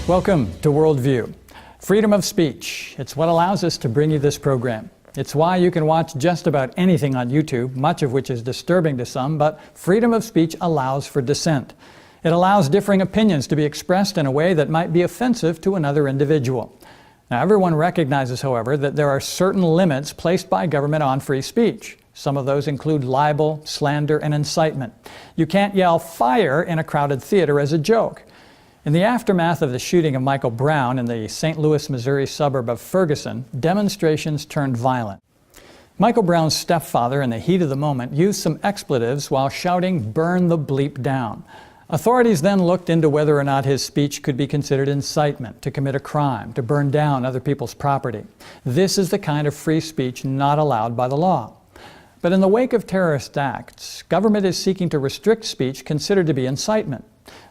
Welcome to Worldview. Freedom of speech. It's what allows us to bring you this program. It's why you can watch just about anything on YouTube, much of which is disturbing to some, but freedom of speech allows for dissent. It allows differing opinions to be expressed in a way that might be offensive to another individual. Now, everyone recognizes, however, that there are certain limits placed by government on free speech. Some of those include libel, slander, and incitement. You can't yell fire in a crowded theater as a joke. In the aftermath of the shooting of Michael Brown in the St. Louis, Missouri suburb of Ferguson, demonstrations turned violent. Michael Brown's stepfather, in the heat of the moment, used some expletives while shouting, "Burn the bleep down." Authorities then looked into whether or not his speech could be considered incitement to commit a crime, to burn down other people's property. This is the kind of free speech not allowed by the law. But in the wake of terrorist acts, government is seeking to restrict speech considered to be incitement.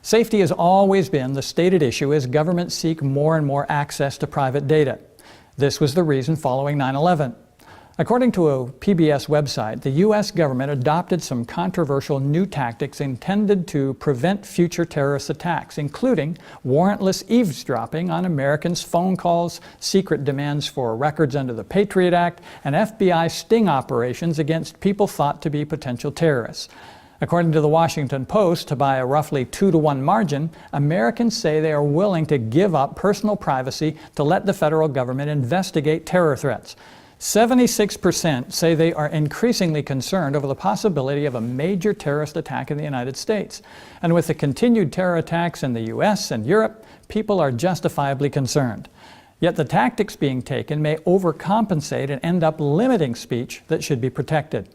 Safety has always been the stated issue as governments seek more and more access to private data. This was the reason following 9/11. According to a PBS website, the U.S. government adopted some controversial new tactics intended to prevent future terrorist attacks, including warrantless eavesdropping on Americans' phone calls, secret demands for records under the Patriot Act, and FBI sting operations against people thought to be potential terrorists. According to the Washington Post, by a roughly 2-to-1 margin, Americans say they are willing to give up personal privacy to let the federal government investigate terror threats. 76% say they are increasingly concerned over the possibility of a major terrorist attack in the United States. And with the continued terror attacks in the US and Europe, people are justifiably concerned. Yet the tactics being taken may overcompensate and end up limiting speech that should be protected.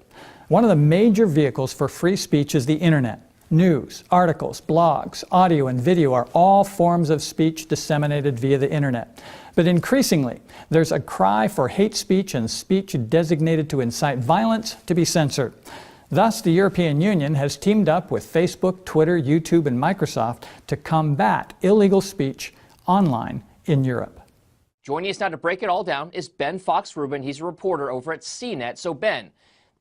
One of the major vehicles for free speech is the internet. News, articles, blogs, audio, and video are all forms of speech disseminated via the internet. But increasingly, there's a cry for hate speech and speech designated to incite violence to be censored. Thus, the European Union has teamed up with Facebook, Twitter, YouTube, and Microsoft to combat illegal speech online in Europe. Joining us now to break it all down is Ben Fox-Rubin. He's a reporter over at CNET. So, Ben,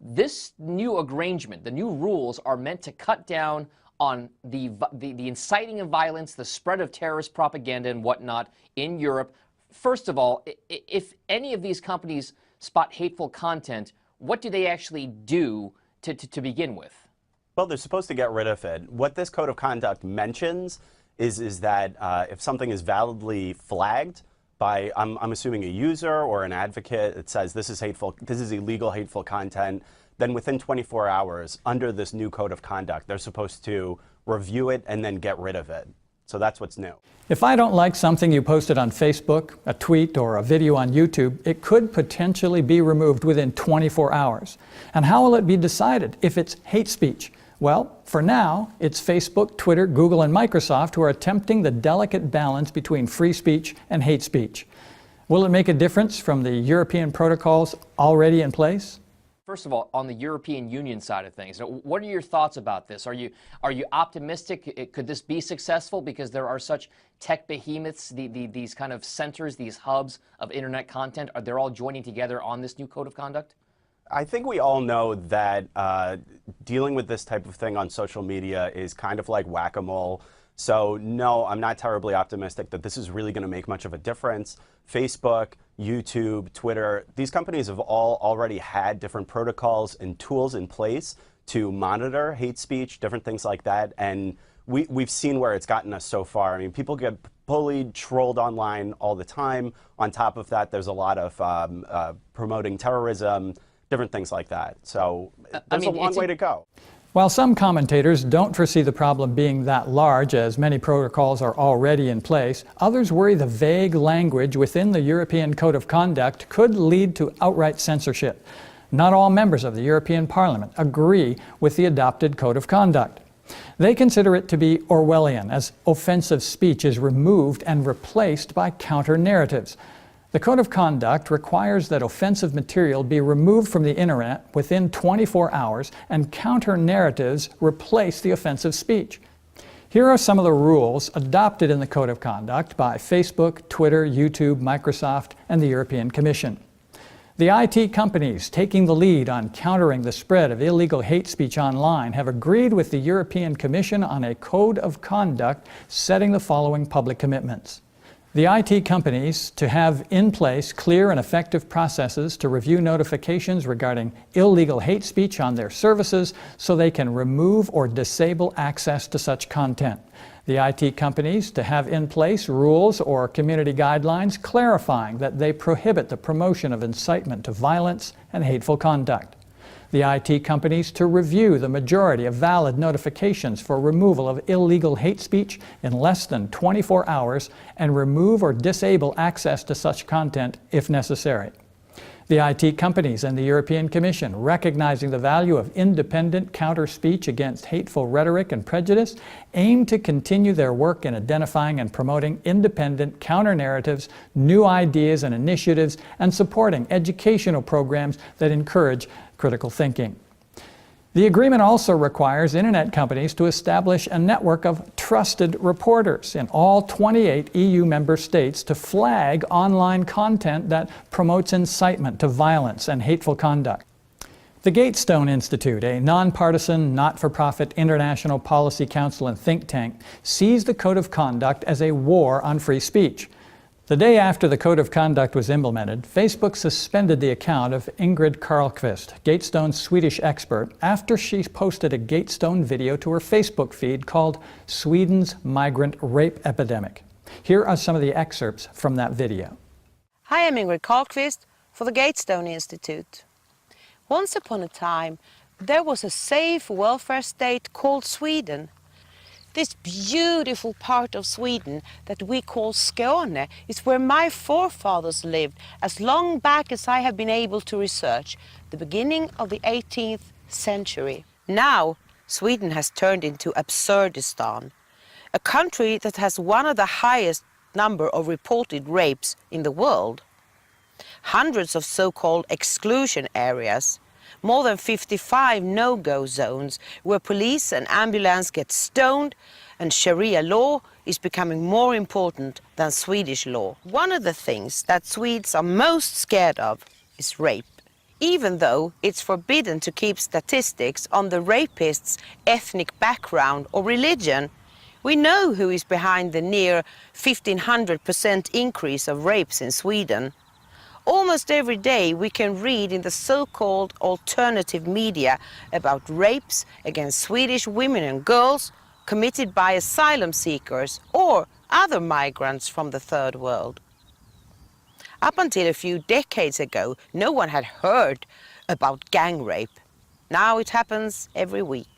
this new arrangement, the new rules are meant to cut down on the inciting of violence, the spread of terrorist propaganda and whatnot in Europe. First of all, if any of these companies spot hateful content, what do they actually do to begin with? Well, they're supposed to get rid of it. What this code of conduct mentions is that if something is validly flagged by, I'm assuming, a user or an advocate, it says this is hateful, this is illegal hateful content, then within 24 hours, under this new code of conduct, they're supposed to review it and then get rid of it. So that's what's new. If I don't like something you posted on Facebook, a tweet, or a video on YouTube, it could potentially be removed within 24 hours. And how will it be decided if it's hate speech? Well, for now, it's Facebook, Twitter, Google, and Microsoft who are attempting the delicate balance between free speech and hate speech. Will it make a difference from the European protocols already in place? First of all, on the European Union side of things, what are your thoughts about this? Are you optimistic? Could this be successful because there are such tech behemoths, these kind of centers, these hubs of internet content? Are they all joining together on this new code of conduct? I think we all know that dealing with this type of thing on social media is kind of like whack-a-mole. So no, I'm not terribly optimistic that this is really going to make much of a difference. Facebook, YouTube, Twitter, these companies have all already had different protocols and tools in place to monitor hate speech, different things like that. And we've seen where it's gotten us so far. I mean, people get bullied, trolled online all the time. On top of that, there's a lot of promoting terrorism, different things like that. So there's a long way to go. While some commentators don't foresee the problem being that large, as many protocols are already in place, others worry the vague language within the European Code of Conduct could lead to outright censorship. Not all members of the European Parliament agree with the adopted Code of Conduct. They consider it to be Orwellian, as offensive speech is removed and replaced by counter-narratives. The Code of Conduct requires that offensive material be removed from the internet within 24 hours and counter-narratives replace the offensive speech. Here are some of the rules adopted in the Code of Conduct by Facebook, Twitter, YouTube, Microsoft, and the European Commission. The IT companies taking the lead on countering the spread of illegal hate speech online have agreed with the European Commission on a Code of Conduct setting the following public commitments. The IT companies to have in place clear and effective processes to review notifications regarding illegal hate speech on their services so they can remove or disable access to such content. The IT companies to have in place rules or community guidelines clarifying that they prohibit the promotion of incitement to violence and hateful conduct. The IT companies to review the majority of valid notifications for removal of illegal hate speech in less than 24 hours and remove or disable access to such content if necessary. The IT companies and the European Commission, recognizing the value of independent counter-speech against hateful rhetoric and prejudice, aim to continue their work in identifying and promoting independent counter-narratives, new ideas and initiatives, and supporting educational programs that encourage critical thinking. The agreement also requires Internet companies to establish a network of trusted reporters in all 28 EU member states to flag online content that promotes incitement to violence and hateful conduct. The Gatestone Institute, a nonpartisan, not-for-profit international policy council and think tank, sees the Code of Conduct as a war on free speech. The day after the Code of Conduct was implemented, Facebook suspended the account of Ingrid Carlqvist, Gatestone's Swedish expert, after she posted a Gatestone video to her Facebook feed called Sweden's Migrant Rape Epidemic. Here are some of the excerpts from that video. Hi, I'm Ingrid Carlqvist for the Gatestone Institute. Once upon a time, there was a safe welfare state called Sweden. This beautiful part of Sweden that we call Skåne is where my forefathers lived as long back as I have been able to research, the beginning of the 18th century. Now, Sweden has turned into Absurdistan, a country that has one of the highest number of reported rapes in the world. Hundreds of so-called exclusion areas, more than 55 no-go zones where police and ambulance get stoned, and Sharia law is becoming more important than Swedish law. One of the things that Swedes are most scared of is rape. Even though it's forbidden to keep statistics on the rapist's ethnic background or religion, we know who is behind the near 1,500% increase of rapes in Sweden. Almost every day we can read in the so-called alternative media about rapes against Swedish women and girls committed by asylum seekers or other migrants from the third world. Up until a few decades ago, no one had heard about gang rape. Now it happens every week.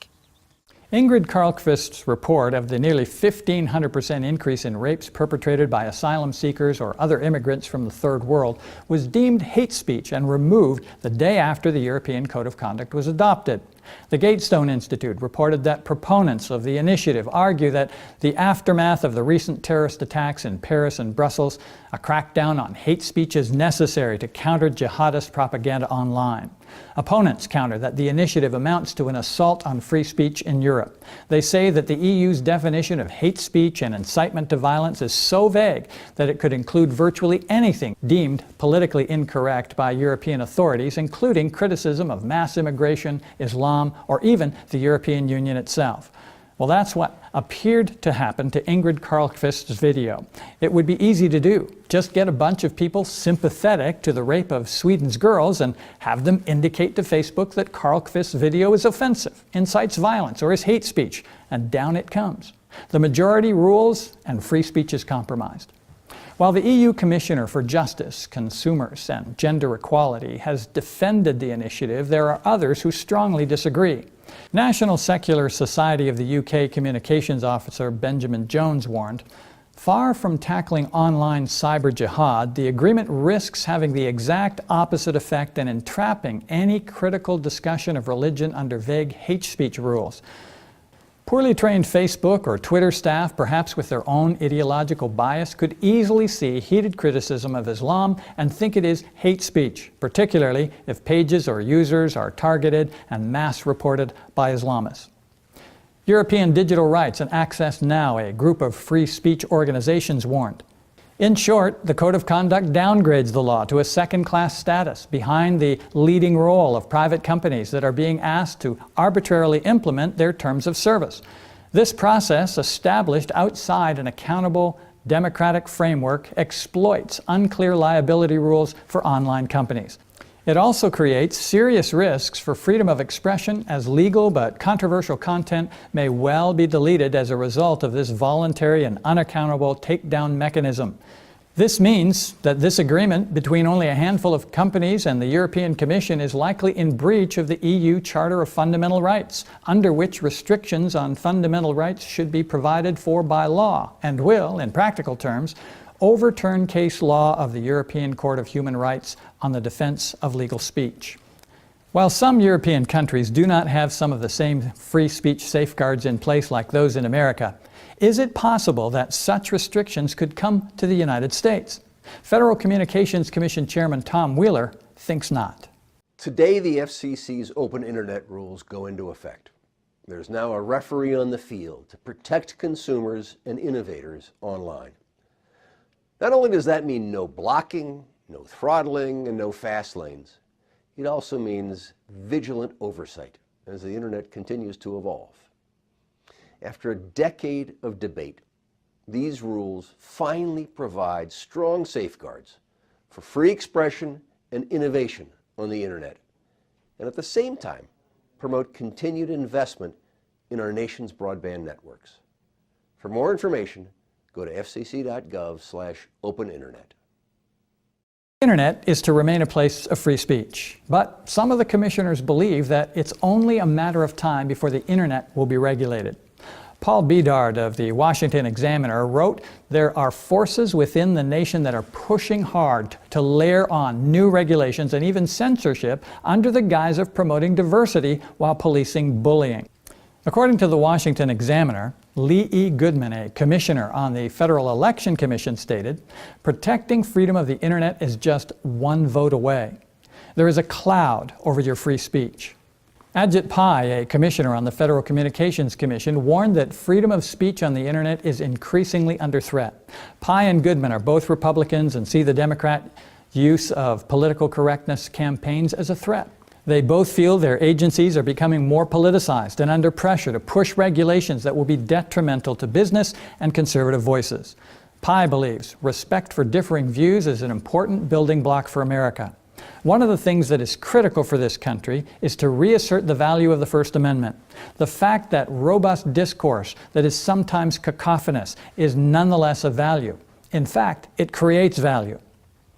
Ingrid Carlqvist's report of the nearly 1,500% increase in rapes perpetrated by asylum seekers or other immigrants from the Third World was deemed hate speech and removed the day after the European Code of Conduct was adopted. The Gatestone Institute reported that proponents of the initiative argue that the aftermath of the recent terrorist attacks in Paris and Brussels, a crackdown on hate speech is necessary to counter jihadist propaganda online. Opponents counter that the initiative amounts to an assault on free speech in Europe. They say that the EU's definition of hate speech and incitement to violence is so vague that it could include virtually anything deemed politically incorrect by European authorities, including criticism of mass immigration, Islam, or even the European Union itself. Well, that's what appeared to happen to Ingrid Carlqvist's video. It would be easy to do. Just get a bunch of people sympathetic to the rape of Sweden's girls and have them indicate to Facebook that Carlqvist's video is offensive, incites violence, or is hate speech, and down it comes. The majority rules and free speech is compromised. While the EU Commissioner for Justice, Consumers, and Gender Equality has defended the initiative, there are others who strongly disagree. National Secular Society of the UK Communications Officer Benjamin Jones warned, "Far from tackling online cyber jihad, the agreement risks having the exact opposite effect and entrapping any critical discussion of religion under vague hate speech rules." Poorly trained Facebook or Twitter staff, perhaps with their own ideological bias, could easily see heated criticism of Islam and think it is hate speech, particularly if pages or users are targeted and mass reported by Islamists. European Digital Rights and Access Now, a group of free speech organizations, warned. In short, the Code of Conduct downgrades the law to a second-class status behind the leading role of private companies that are being asked to arbitrarily implement their terms of service. This process, established outside an accountable democratic framework exploits unclear liability rules for online companies. It also creates serious risks for freedom of expression, as legal but controversial content may well be deleted as a result of this voluntary and unaccountable takedown mechanism. This means that this agreement between only a handful of companies and the European Commission is likely in breach of the EU Charter of Fundamental Rights, under which restrictions on fundamental rights should be provided for by law, and will, in practical terms, overturn case law of the European Court of Human Rights on the defense of legal speech. While some European countries do not have some of the same free speech safeguards in place like those in America, is it possible that such restrictions could come to the United States? Federal Communications Commission Chairman Tom Wheeler thinks not. Today, the FCC's open internet rules go into effect. There's now a referee on the field to protect consumers and innovators online. Not only does that mean no blocking, no throttling, and no fast lanes, it also means vigilant oversight as the internet continues to evolve. After a decade of debate, these rules finally provide strong safeguards for free expression and innovation on the internet, and at the same time promote continued investment in our nation's broadband networks. For more information, go to fcc.gov/open internet. The internet is to remain a place of free speech, but some of the commissioners believe that it's only a matter of time before the internet will be regulated. Paul Bedard of the Washington Examiner wrote, "There are forces within the nation that are pushing hard to layer on new regulations and even censorship under the guise of promoting diversity while policing bullying." According to the Washington Examiner, Lee E. Goodman, a commissioner on the Federal Election Commission, stated, "Protecting freedom of the internet is just one vote away. There is a cloud over your free speech." Ajit Pai, a commissioner on the Federal Communications Commission, warned that freedom of speech on the internet is increasingly under threat. Pai and Goodman are both Republicans and see the Democrat use of political correctness campaigns as a threat. They both feel their agencies are becoming more politicized and under pressure to push regulations that will be detrimental to business and conservative voices. Pai believes respect for differing views is an important building block for America. One of the things that is critical for this country is to reassert the value of the First Amendment. The fact that robust discourse that is sometimes cacophonous is nonetheless of value. In fact, it creates value.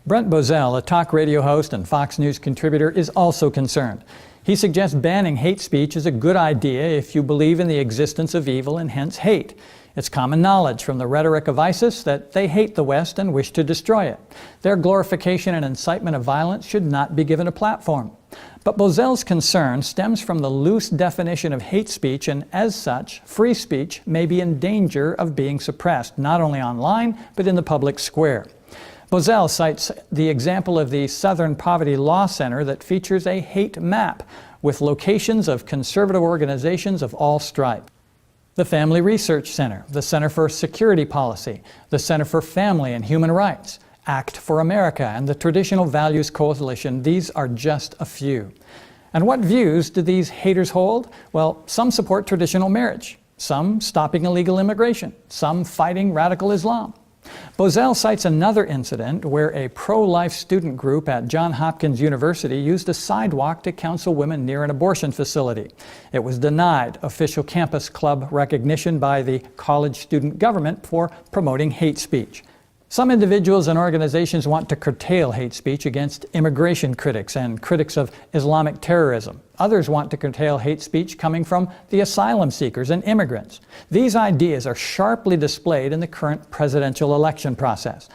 Brent Bozell, a talk radio host and Fox News contributor, is also concerned. He suggests banning hate speech is a good idea if you believe in the existence of evil and hence hate. It's common knowledge from the rhetoric of ISIS that they hate the West and wish to destroy it. Their glorification and incitement of violence should not be given a platform. But Bozell's concern stems from the loose definition of hate speech, and as such, free speech may be in danger of being suppressed, not only online, but in the public square. Bozell cites the example of the Southern Poverty Law Center that features a hate map with locations of conservative organizations of all stripes. The Family Research Center, the Center for Security Policy, the Center for Family and Human Rights, Act for America, and the Traditional Values Coalition, these are just a few. And what views do these haters hold? Well, some support traditional marriage, some stopping illegal immigration, some fighting radical Islam. Bozell cites another incident where a pro-life student group at Johns Hopkins University used a sidewalk to counsel women near an abortion facility. It was denied official campus club recognition by the college student government for promoting hate speech. Some individuals and organizations want to curtail hate speech against immigration critics and critics of Islamic terrorism. Others want to curtail hate speech coming from the asylum seekers and immigrants. These ideas are sharply displayed in the current presidential election process.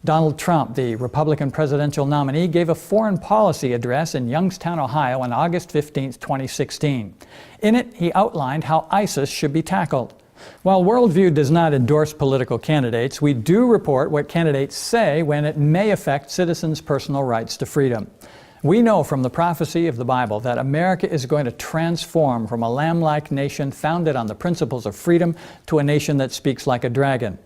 Donald Trump, the Republican presidential nominee, gave a foreign policy address in Youngstown, Ohio on August 15, 2016. In it, he outlined how ISIS should be tackled. While Worldview does not endorse political candidates, we do report what candidates say when it may affect citizens' personal rights to freedom. We know from the prophecy of the Bible that America is going to transform from a lamb-like nation founded on the principles of freedom to a nation that speaks like a dragon.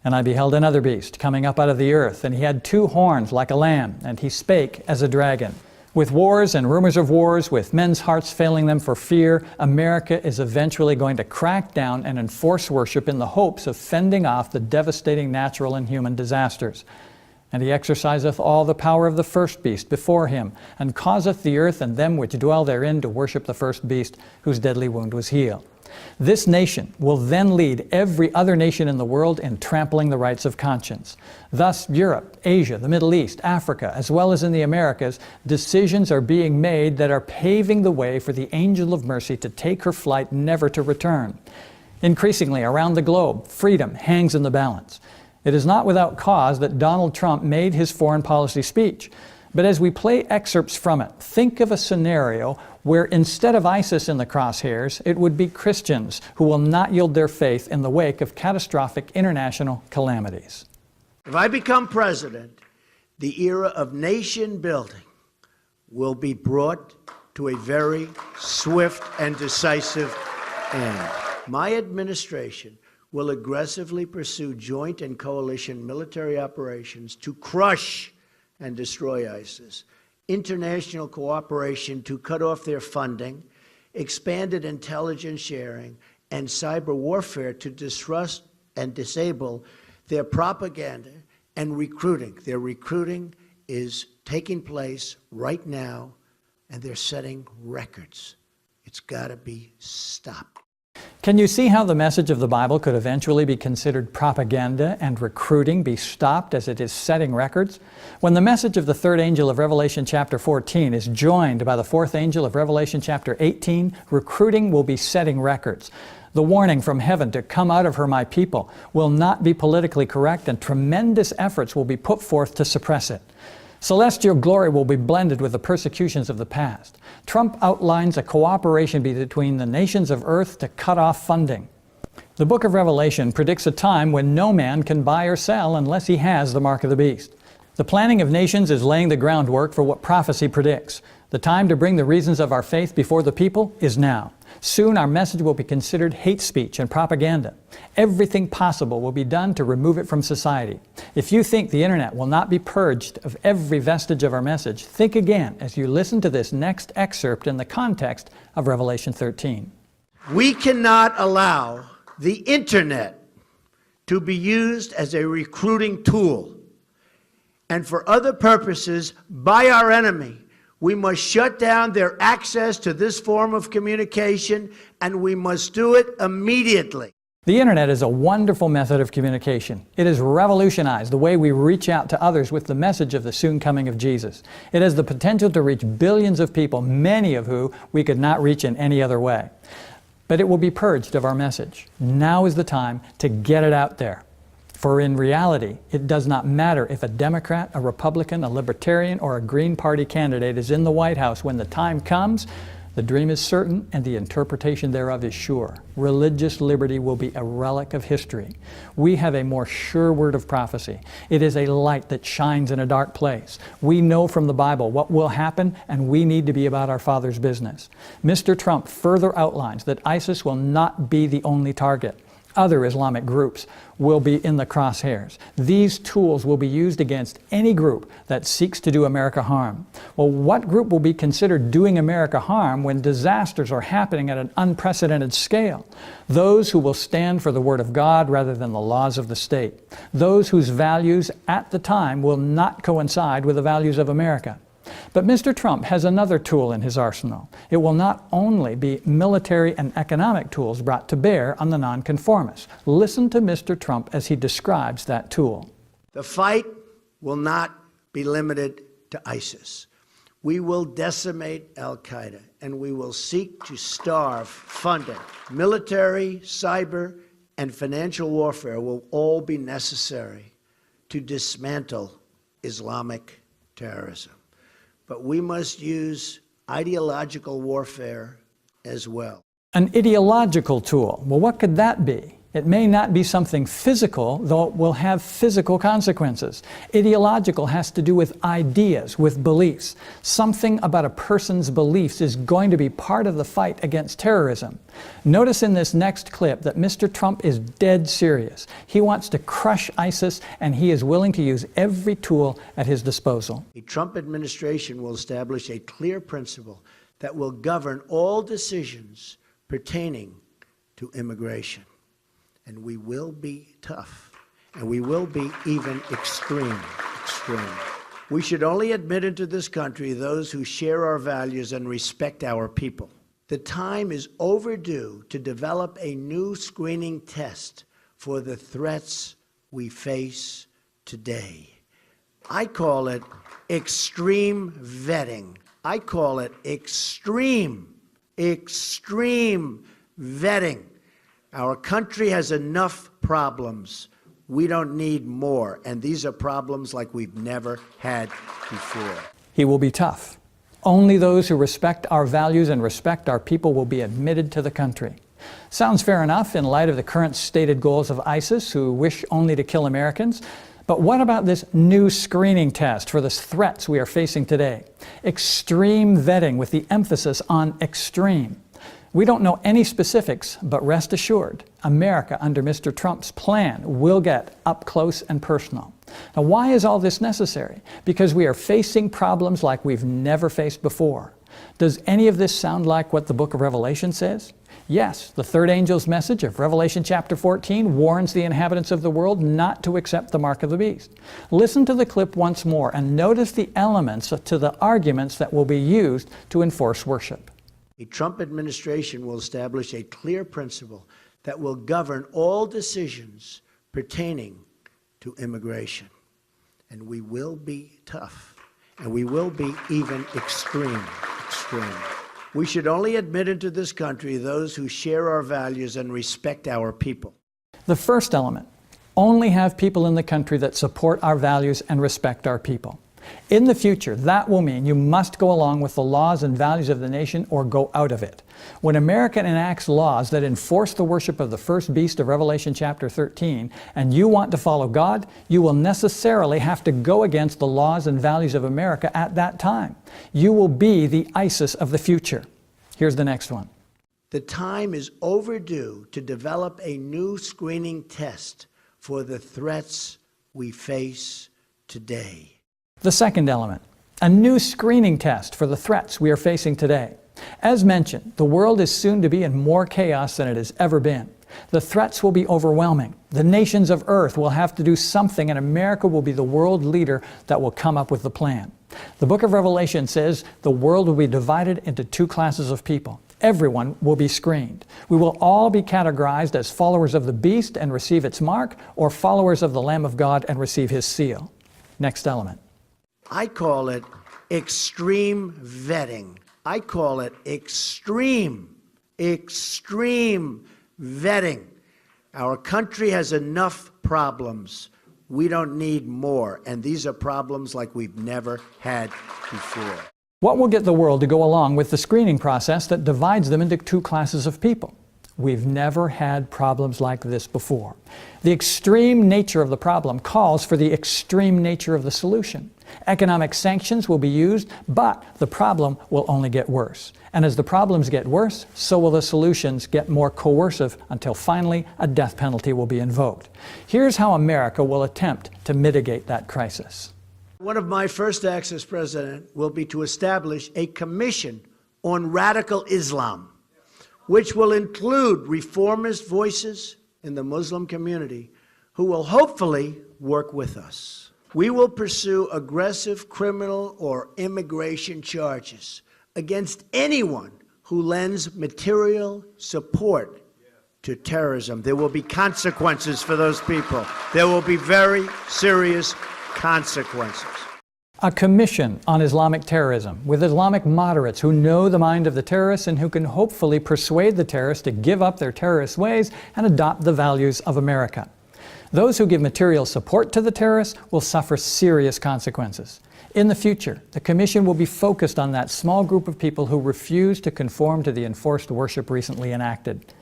And I beheld another beast coming up out of the earth, and he had 2 horns like a lamb, and he spake as a dragon. With wars and rumors of wars, with men's hearts failing them for fear, America is eventually going to crack down and enforce worship in the hopes of fending off the devastating natural and human disasters. And he exerciseth all the power of the first beast before him, and causeth the earth and them which dwell therein to worship the first beast, whose deadly wound was healed. This nation will then lead every other nation in the world in trampling the rights of conscience. Thus, Europe, Asia, the Middle East, Africa, as well as in the Americas, decisions are being made that are paving the way for the angel of mercy to take her flight, never to return. Increasingly, around the globe, freedom hangs in the balance. It is not without cause that Donald Trump made his foreign policy speech. But as we play excerpts from it, think of a scenario where instead of ISIS in the crosshairs, it would be Christians who will not yield their faith in the wake of catastrophic international calamities. If I become president, the era of nation building will be brought to a very swift and decisive end. My administration will aggressively pursue joint and coalition military operations to crush and destroy ISIS, international cooperation to cut off their funding, expanded intelligence sharing, and cyber warfare to disrupt and disable their propaganda and recruiting. Their recruiting is taking place right now, and they're setting records. It's got to be stopped. Can you see how the message of the Bible could eventually be considered propaganda and recruiting be stopped as it is setting records? When the message of the third angel of Revelation chapter 14 is joined by the fourth angel of Revelation chapter 18, recruiting will be setting records. The warning from heaven to come out of her, my people, will not be politically correct, and tremendous efforts will be put forth to suppress it. Celestial glory will be blended with the persecutions of the past. Trump outlines a cooperation between the nations of earth to cut off funding. The book of Revelation predicts a time when no man can buy or sell unless he has the mark of the beast. The planning of nations is laying the groundwork for what prophecy predicts. The time to bring the reasons of our faith before the people is now. Soon our message will be considered hate speech and propaganda. Everything possible will be done to remove it from society. If you think the internet will not be purged of every vestige of our message, think again as you listen to this next excerpt in the context of Revelation 13. We cannot allow the internet to be used as a recruiting tool and for other purposes by our enemy. We must shut down their access to this form of communication, and we must do it immediately. The internet is a wonderful method of communication. It has revolutionized the way we reach out to others with the message of the soon coming of Jesus. It has the potential to reach billions of people, many of whom we could not reach in any other way. But it will be purged of our message. Now is the time to get it out there. For in reality, it does not matter if a Democrat, a Republican, a Libertarian, or a Green Party candidate is in the White House. When the time comes, the dream is certain and the interpretation thereof is sure. Religious liberty will be a relic of history. We have a more sure word of prophecy. It is a light that shines in a dark place. We know from the Bible what will happen, and we need to be about our Father's business. Mr. Trump further outlines that ISIS will not be the only target. Other Islamic groups will be in the crosshairs. These tools will be used against any group that seeks to do America harm. Well, what group will be considered doing America harm when disasters are happening at an unprecedented scale? Those who will stand for the Word of God rather than the laws of the state. Those whose values at the time will not coincide with the values of America. But Mr. Trump has another tool in his arsenal. It will not only be military and economic tools brought to bear on the nonconformists. Listen to Mr. Trump as he describes that tool. The fight will not be limited to ISIS. We will decimate al-Qaeda, and we will seek to starve funding. Military, cyber, and financial warfare will all be necessary to dismantle Islamic terrorism. But we must use ideological warfare as well. An ideological tool. Well, what could that be? It may not be something physical, though it will have physical consequences. Ideological has to do with ideas, with beliefs. Something about a person's beliefs is going to be part of the fight against terrorism. Notice in this next clip that Mr. Trump is dead serious. He wants to crush ISIS, and he is willing to use every tool at his disposal. The Trump administration will establish a clear principle that will govern all decisions pertaining to immigration. And we will be tough, and we will be even extreme. We should only admit into this country those who share our values and respect our people. The time is overdue to develop a new screening test for the threats we face today. I call it extreme vetting. I call it extreme vetting. Our country has enough problems. We don't need more. And these are problems like we've never had before. He will be tough. Only those who respect our values and respect our people will be admitted to the country. Sounds fair enough in light of the current stated goals of ISIS, who wish only to kill Americans. But what about this new screening test for the threats we are facing today? Extreme vetting with the emphasis on extreme. We don't know any specifics, but rest assured, America under Mr. Trump's plan will get up close and personal. Now, why is all this necessary? Because we are facing problems like we've never faced before. Does any of this sound like what the book of Revelation says? Yes, the third angel's message of Revelation chapter 14 warns the inhabitants of the world not to accept the mark of the beast. Listen to the clip once more and notice the elements to the arguments that will be used to enforce worship. The Trump administration will establish a clear principle that will govern all decisions pertaining to immigration. And we will be tough, and we will be even extreme. We should only admit into this country those who share our values and respect our people. The first element, only have people in the country that support our values and respect our people. In the future, that will mean you must go along with the laws and values of the nation or go out of it. When America enacts laws that enforce the worship of the first beast of Revelation chapter 13, and you want to follow God, you will necessarily have to go against the laws and values of America at that time. You will be the ISIS of the future. Here's the next one. The time is overdue to develop a new screening test for the threats we face today. The second element, a new screening test for the threats we are facing today. As mentioned, the world is soon to be in more chaos than it has ever been. The threats will be overwhelming. The nations of earth will have to do something, and America will be the world leader that will come up with the plan. The book of Revelation says the world will be divided into two classes of people. Everyone will be screened. We will all be categorized as followers of the beast and receive its mark, or followers of the Lamb of God and receive his seal. Next element. I call it extreme vetting. I call it extreme vetting. Our country has enough problems. We don't need more. And these are problems like we've never had before. What will get the world to go along with the screening process that divides them into two classes of people? We've never had problems like this before. The extreme nature of the problem calls for the extreme nature of the solution. Economic sanctions will be used, but the problem will only get worse. And as the problems get worse, so will the solutions get more coercive until finally a death penalty will be invoked. Here's how America will attempt to mitigate that crisis. One of my first acts as president will be to establish a commission on radical Islam, which will include reformist voices in the Muslim community who will hopefully work with us. We will pursue aggressive criminal or immigration charges against anyone who lends material support to terrorism. There will be consequences for those people. There will be very serious consequences. A commission on Islamic terrorism with Islamic moderates who know the mind of the terrorists and who can hopefully persuade the terrorists to give up their terrorist ways and adopt the values of America. Those who give material support to the terrorists will suffer serious consequences. In the future, the Commission will be focused on that small group of people who refuse to conform to the enforced worship recently enacted.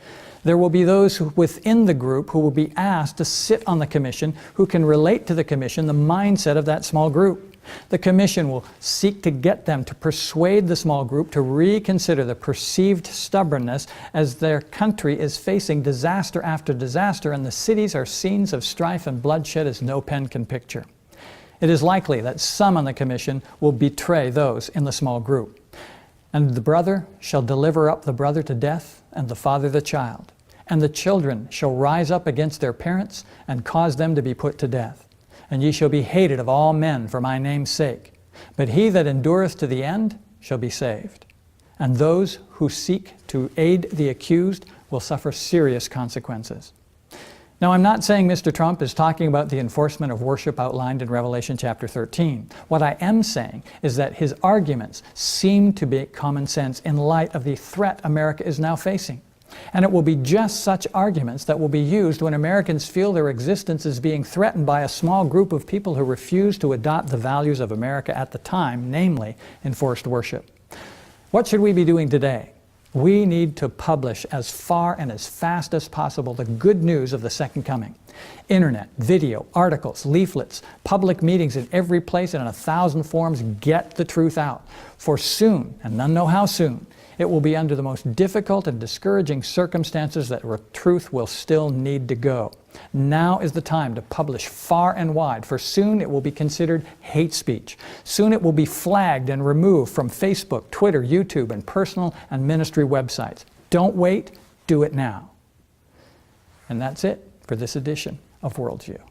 There will be those within the group who will be asked to sit on the commission who can relate to the commission the mindset of that small group. The commission will seek to get them to persuade the small group to reconsider the perceived stubbornness as their country is facing disaster after disaster and the cities are scenes of strife and bloodshed as no pen can picture. It is likely that some on the commission will betray those in the small group. And the brother shall deliver up the brother to death, and the father the child. And the children shall rise up against their parents, and cause them to be put to death. And ye shall be hated of all men for my name's sake. But he that endureth to the end shall be saved. And those who seek to aid the accused will suffer serious consequences. Now, I'm not saying Mr. Trump is talking about the enforcement of worship outlined in Revelation chapter 13. What I am saying is that his arguments seem to be common sense in light of the threat America is now facing. And it will be just such arguments that will be used when Americans feel their existence is being threatened by a small group of people who refuse to adopt the values of America at the time, namely enforced worship. What should we be doing today? We need to publish as far and as fast as possible the good news of the second coming. Internet, video, articles, leaflets, public meetings in every place and in 1,000 forms get the truth out. For soon, and none know how soon, it will be under the most difficult and discouraging circumstances that truth will still need to go. Now is the time to publish far and wide, for soon it will be considered hate speech. Soon it will be flagged and removed from Facebook, Twitter, YouTube, and personal and ministry websites. Don't wait, do it now. And that's it for this edition of Worldview.